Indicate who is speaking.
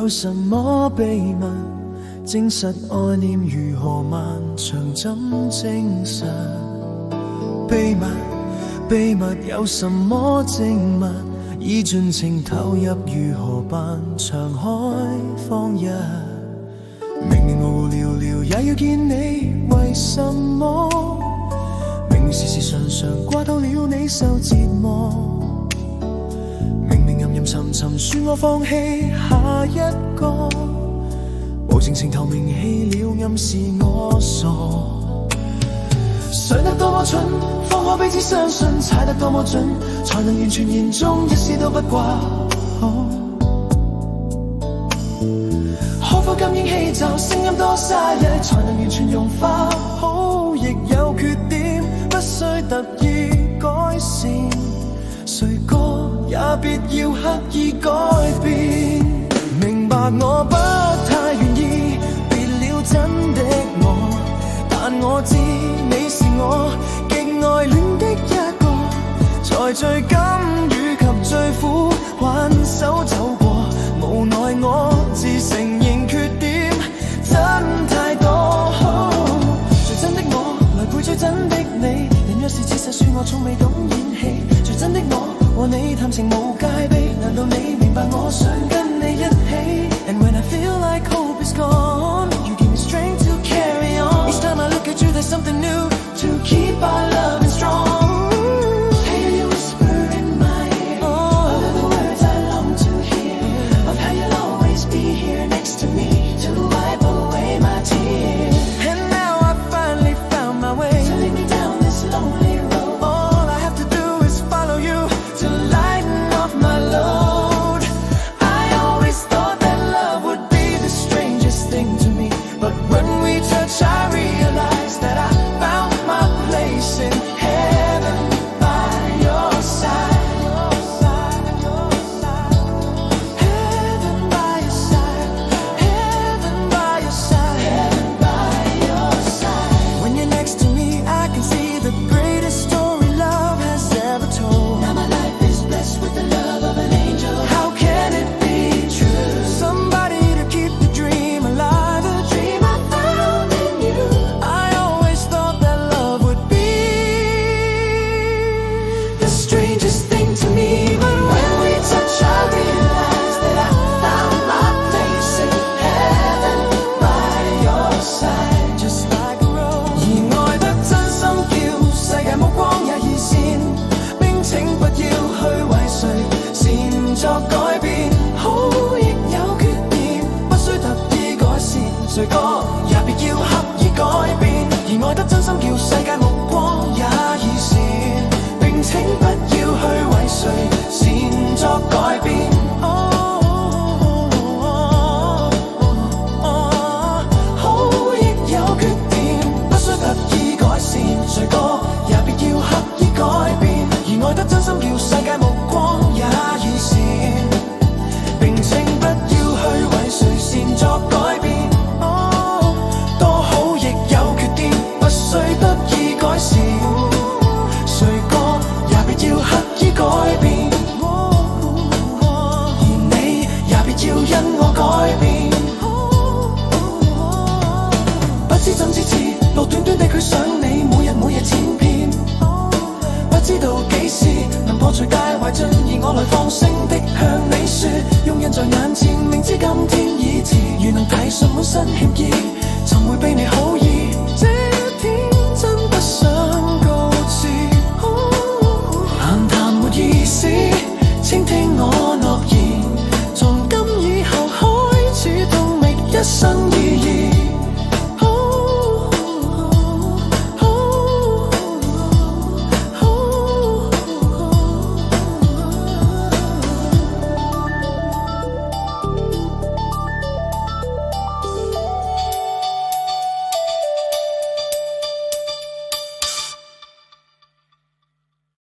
Speaker 1: 有什麼秘密，證實愛念如何漫長怎證實？秘密秘密有什麼證物？已盡情投入如何辦？長開放日，明明無聊聊也要見你，為什麼？明明時時常常掛到了你受折磨，明明吟吟沉沉說我放棄下一個，無情情投明棄了暗示我傻。想得多麼蠢，方可彼此相信，踩得多麼準，才能完全言中一絲都不掛。可否感應氣奏，聲音多沙溢，才能完全融化。好，亦有缺點，不需特意改善，誰個也別要刻意改變。明白我不太願意別了真的我，但我知你是我極愛戀的一個，在最甘與及最苦挽手走過，無奈我自承認缺點真太多。最真的我來配最真的你，人若是切實說我從未懂演戲，最真的我和你談情無戒備，難道你明白我想跟你一起？ And when I feel like hope is gone, you give me strength to carry on. Each time I look at you there's something new to keep our love strong. I hear you whisper in my ear, all of the words I long to hear, of how you'll always be here next to me to wipe away my tears. And now I finally found my way to lead me down this lonely road. All I have to do is follow you to lighten off my load. I always thought that love would be the strangest thing to me, but when we touch I realize that I found my place in heaven by your side. Heaven by your side, heaven by your side, heaven by your side. When you're next to me I can see the greatest story love has ever told. Now my life is blessed with the love of an angel. How can it be true? Somebody to keep the dream alive, the dream I found in you. I always thought that love would be the strangest thing to me, but when we touch I realize that I found my place in heaven by your side. Just like a rose， 而愛得真心叫世界目光也易閃，並請不要去為誰擅作改變。好，亦有缺點，不需特意改善，誰個也別要刻意改變。而愛得真心叫世界目光也易閃，並請不要去為誰擅作改變。好，亦有缺點，不需特意改善，誰個也別要刻意改變。而愛得真心叫世界目光也易閃，並請不要去為誰擅作改變。多好亦有缺點，不需特意改善，誰個也別要刻意改變。而你也別要因我改變。不知怎支持，路短短地佢想你，每日千遍，不知道幾時能破除介懷，進而我來放聲的向你說，用印在眼前，明知今天已遲，如能體恤滿身歉意，怎會被你好